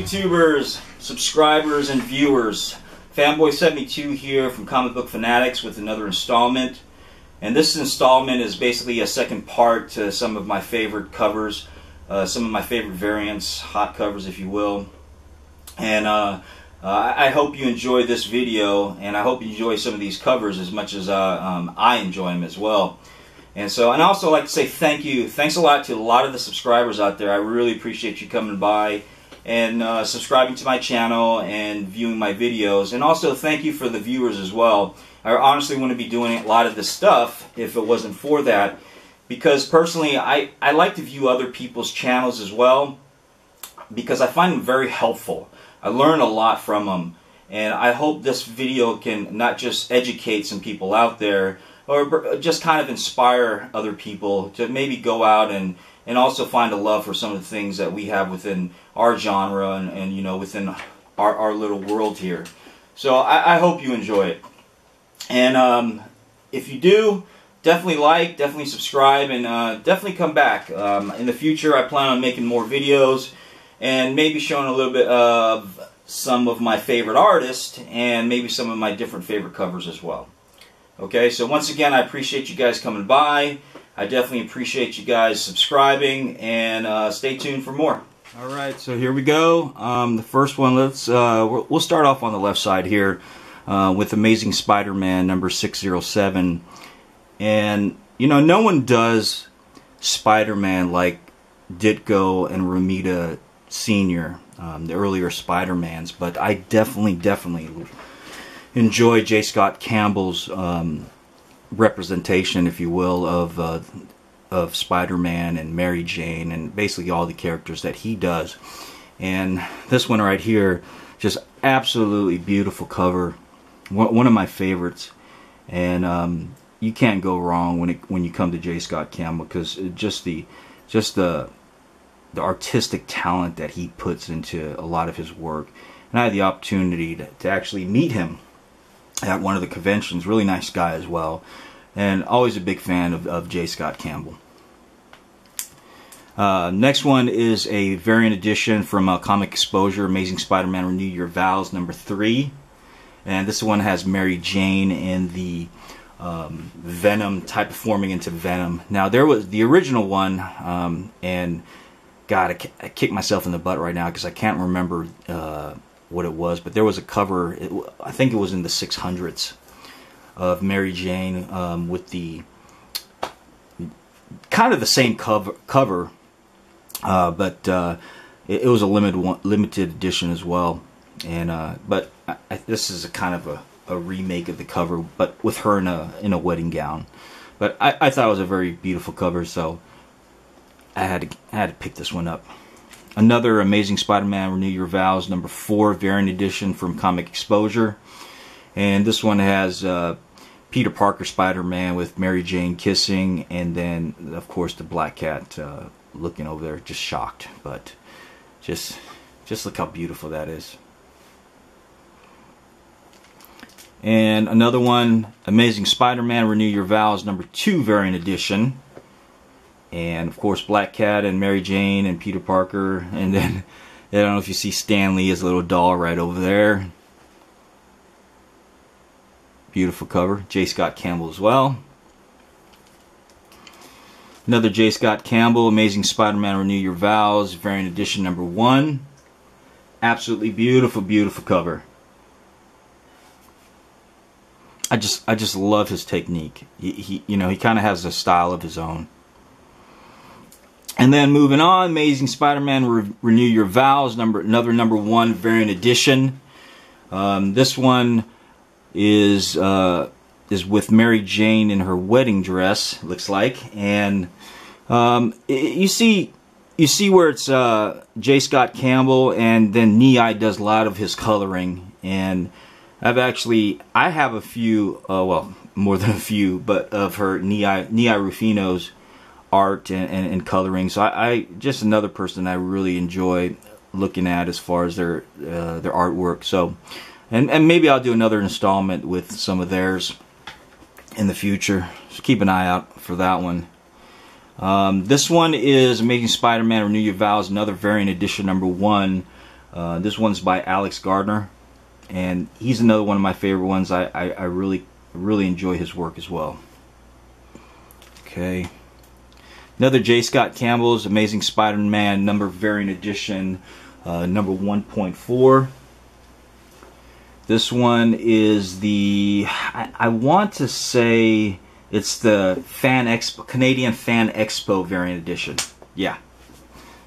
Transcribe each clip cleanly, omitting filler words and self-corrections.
YouTubers, subscribers, and viewers? Fanboy72 here from Comic Book Fanatics with another installment. And this installment is basically a second part to some of my favorite covers, some of my favorite variants, hot covers if you will. And I hope you enjoy this video, and I hope you enjoy some of these covers as much as I enjoy them as well. And I'd also like to say thanks a lot to a lot of the subscribers out there. I really appreciate you coming by and subscribing to my channel and viewing my videos. And also thank you for the viewers as well. I honestly wouldn't be doing a lot of this stuff if it wasn't for that, because personally I like to view other people's channels as well, because I find them very helpful. I learn a lot from them, and I hope this video can not just educate some people out there, or just kind of inspire other people to maybe go out and also find a love for some of the things that we have within our genre and you know, within our little world here. So I hope you enjoy it. And if you do, definitely like, definitely subscribe, and definitely come back. In the future I plan on making more videos and maybe showing a little bit of some of my favorite artists and maybe some of my different favorite covers as well. Okay, so once again, I appreciate you guys coming by. I definitely appreciate you guys subscribing, and stay tuned for more. Alright, so here we go. The first one, we'll start off on the left side here with Amazing Spider-Man number 607. And, you know, no one does Spider-Man like Ditko and Romita Sr., the earlier Spider-Mans, but I definitely enjoy J. Scott Campbell's representation, if you will, of Spider-Man and Mary Jane and basically all the characters that he does. And this one right here, just absolutely beautiful cover, one of my favorites. And you can't go wrong when you come to J. Scott Campbell, because just the artistic talent that he puts into a lot of his work. And I had the opportunity to actually meet him at one of the conventions. Really nice guy as well, and always a big fan of J. Scott Campbell. Next one is a variant edition from Comic Exposure, Amazing Spider-Man Renew Your Vows number 3, and this one has Mary Jane in the Venom type, forming into Venom. Now there was the original one, and God, I kick myself in the butt right now because I can't remember what it was, but there was a cover, I think it was in the 600s, of Mary Jane with the kind of the same cover, but it was a limited edition as well. And but this is a kind of a remake of the cover, but with her in a wedding gown. But I thought it was a very beautiful cover, so I had to pick this one up. Another Amazing Spider-Man Renew Your Vows number 4 variant edition from Comic Exposure, and this one has Peter Parker Spider-Man with Mary Jane kissing, and then of course the Black Cat looking over there just shocked. But just look how beautiful that is. And another one, Amazing Spider-Man Renew Your Vows number 2 variant edition. And of course Black Cat and Mary Jane and Peter Parker, and then I don't know if you see Stan Lee, his little doll right over there. Beautiful cover. J. Scott Campbell as well. Another J. Scott Campbell, Amazing Spider-Man Renew Your Vows variant edition number 1. Absolutely beautiful cover. I just love his technique. He you know, he kind of has a style of his own. And then moving on, Amazing Spider-Man Renew Your Vows, another number 1 variant edition. This one is with Mary Jane in her wedding dress, looks like, and you see where it's J. Scott Campbell, and then Nii does a lot of his coloring. And I have a few, well, more than a few, but of her Nii Rufino's art and coloring. So I just another person I really enjoy looking at as far as their artwork. So and maybe I'll do another installment with some of theirs in the future, so keep an eye out for that one. This one is Amazing Spider-Man Renew Your Vows, another variant edition number 1 This one's by Alex Gardner, and he's another one of my favorite ones. I really enjoy his work as well. Okay, another J. Scott Campbell's Amazing Spider-Man number variant edition, number 1.4. This one is the, I want to say it's the Canadian Fan Expo variant edition. Yeah,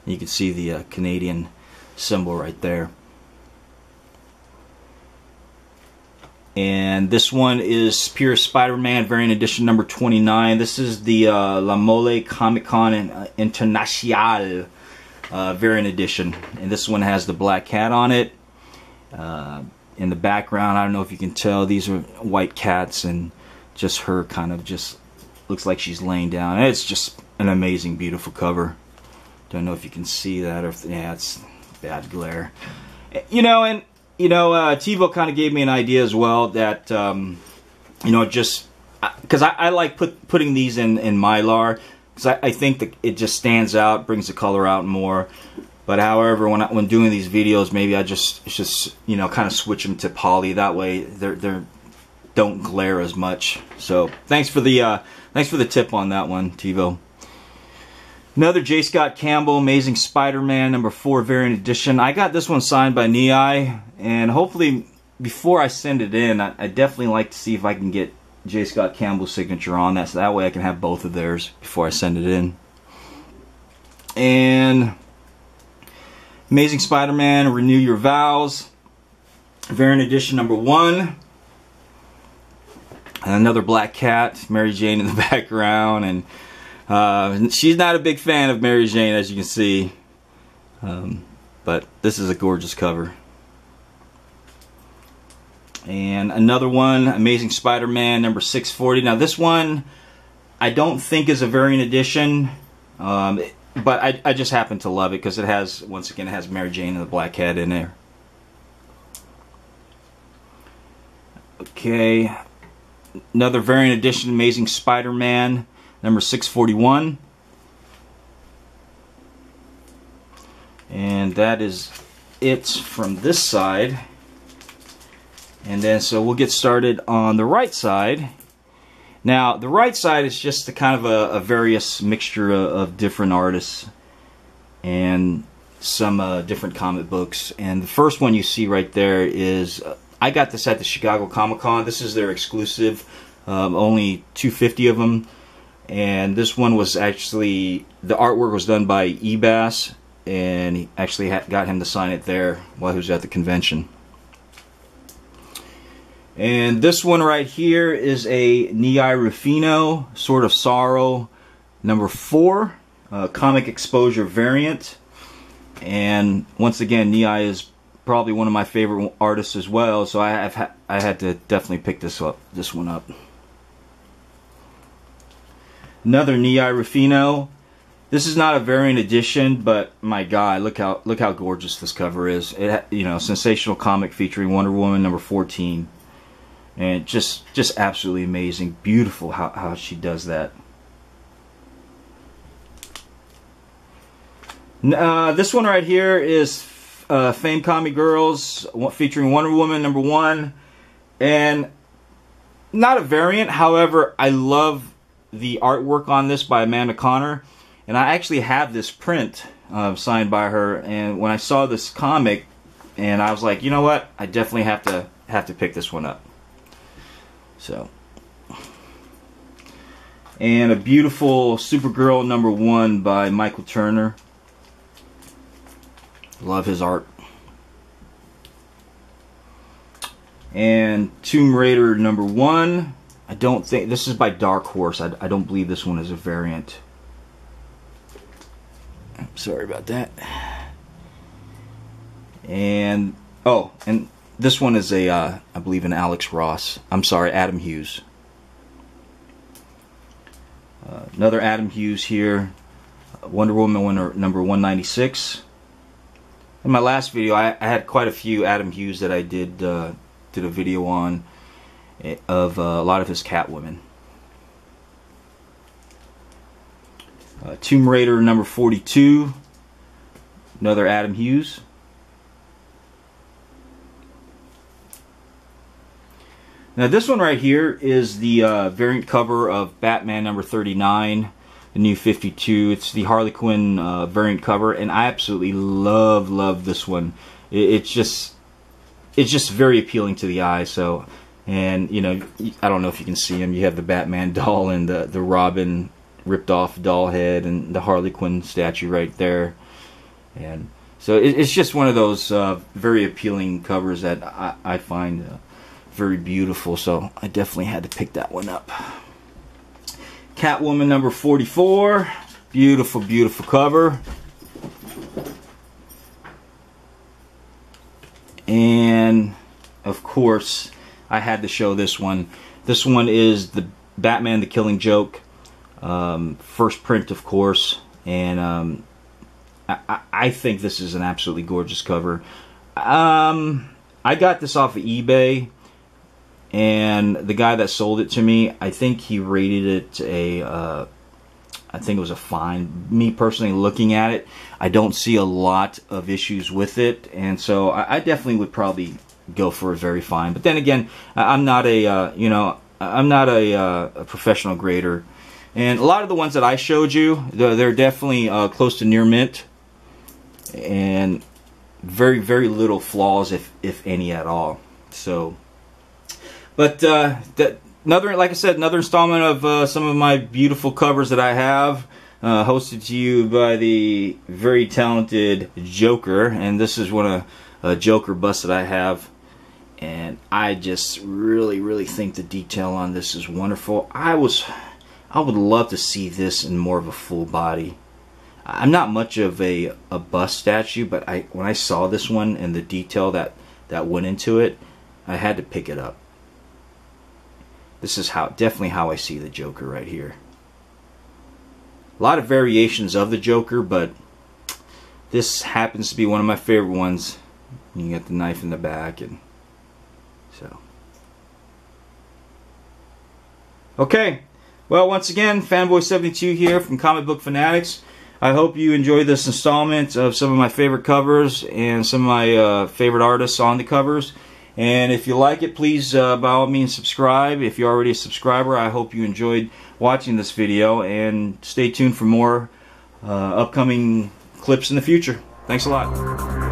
you can see the Canadian symbol right there. And this one is Superior Spider-Man variant edition number 29. This is the La Mole Comic Con International variant edition, and this one has the black cat on it. In the background, I don't know if you can tell, these are white cats, and just her kind of just looks like she's laying down. It's just an amazing, beautiful cover. Don't know if you can see that, or if, yeah, it's bad glare. You know, and TiVo kind of gave me an idea as well that just because I like putting these in Mylar, because I think that it just stands out, brings the color out more. But however, when doing these videos, maybe I just kind of switch them to poly. That way, they don't glare as much. So thanks for the tip on that one, TiVo. Another J. Scott Campbell Amazing Spider-Man number 4 variant edition. I got this one signed by Nii, and hopefully before I send it in, I definitely like to see if I can get J. Scott Campbell's signature on that, so that way I can have both of theirs before I send it in. And Amazing Spider-Man Renew Your Vows variant edition number 1. And another black cat, Mary Jane in the background, and she's not a big fan of Mary Jane, as you can see, but this is a gorgeous cover. And another one, Amazing Spider-Man number 640. Now this one I don't think is a variant edition, but I just happen to love it because it has, once again, it has Mary Jane and the black cat in there. Okay, another variant edition, Amazing Spider-Man number 641. And that is it from this side. And then so we'll get started on the right side. Now, the right side is just a kind of a various mixture of different artists and some different comic books. And the first one you see right there is, I got this at the Chicago Comic Con. This is their exclusive, only 250 of them. And this one was actually, the artwork was done by Ebass, and he actually got him to sign it there while he was at the convention. And this one right here is a Nii Rufino, Sword of Sorrow, number 4, comic exposure variant. And once again, Nii is probably one of my favorite artists as well, so I had to definitely pick this one up. Another Nii Rufino. This is not a variant edition, but my God, look how gorgeous this cover is. It, sensational comic featuring Wonder Woman number 14. And just absolutely amazing. Beautiful how she does that. This one right here is Fame Comic Girls featuring Wonder Woman number 1. And not a variant, however, I love the artwork on this by Amanda Conner. And I actually have this print signed by her. And when I saw this comic, and I was like, you know what? I definitely have to pick this one up. So, and a beautiful Supergirl number 1 by Michael Turner. Love his art. And Tomb Raider number 1. I don't think this is by Dark Horse. I don't believe this one is a variant. I'm sorry about that. And and this one is a, I believe, an Alex Ross. I'm sorry, Adam Hughes. Another Adam Hughes here. Wonder Woman number 196. In my last video, I had quite a few Adam Hughes that I did a video on of a lot of his Catwoman. Tomb Raider number 42. Another Adam Hughes. Now this one right here is the variant cover of Batman number 39, the New 52. It's the Harley Quinn variant cover, and I absolutely love this one. It's just very appealing to the eye. So, and you know, I don't know if you can see him. You have the Batman doll and the Robin ripped off doll head and the Harley Quinn statue right there, and so it's just one of those very appealing covers that I find very beautiful. So I definitely had to pick that one up. Catwoman number 44, beautiful cover. And of course I had to show this one. This one is the Batman the Killing Joke, first print, of course, and I think this is an absolutely gorgeous cover. I got this off of eBay, and the guy that sold it to me, I think he rated it I think it was a fine. Me personally, looking at it, I don't see a lot of issues with it, and so I definitely would probably go for a very fine. But then again, I'm not a I'm not a professional grader, and a lot of the ones that I showed you, they're definitely close to near mint, and very little flaws, if any at all. So, but like I said, another installment of some of my beautiful covers that I have, hosted to you by the very talented Joker, and this is one of a Joker bust that I have, and I just really think the detail on this is wonderful. I would love to see this in more of a full body. I'm not much of a bust statue, but when I saw this one and the detail that went into it, I had to pick it up. This is definitely how I see the Joker right here. A lot of variations of the Joker, but this happens to be one of my favorite ones. You got the knife in the back, and so. Okay, well, once again, Fanboy72 here from Comic Book Fanatics. I hope you enjoyed this installment of some of my favorite covers and some of my favorite artists on the covers. And if you like it, please, by all means, subscribe. If you're already a subscriber, I hope you enjoyed watching this video. And stay tuned for more upcoming clips in the future. Thanks a lot.